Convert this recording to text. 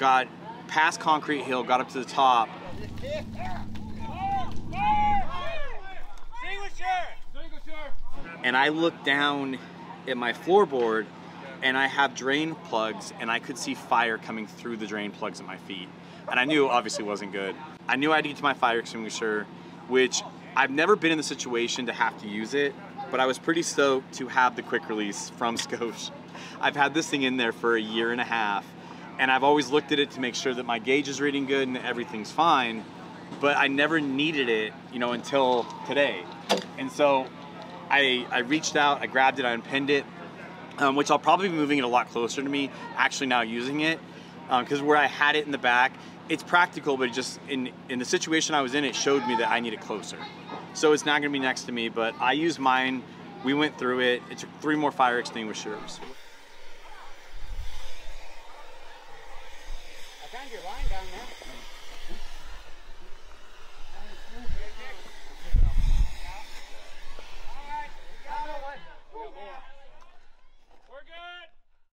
got past Concrete Hill, got up to the top. And I looked down at my floorboard and I have drain plugs and I could see fire coming through the drain plugs at my feet. And I knew it obviously wasn't good. I knew I had to get to my fire extinguisher, which I've never been in the situation to have to use it, but I was pretty stoked to have the quick release from Scosche. I've had this thing in there for a year and a half, and I've always looked at it to make sure that my gauge is reading good and that everything's fine, but I never needed it, you know, until today. And so I reached out, I grabbed it, I unpinned it, which I'll probably be moving it a lot closer to me, actually now using it, because where I had it in the back, it's practical, but it just in the situation I was in, it showed me that I need it closer. So it's not gonna be next to me, but I used mine, we went through it, it took 3 more fire extinguishers. I found your line down there.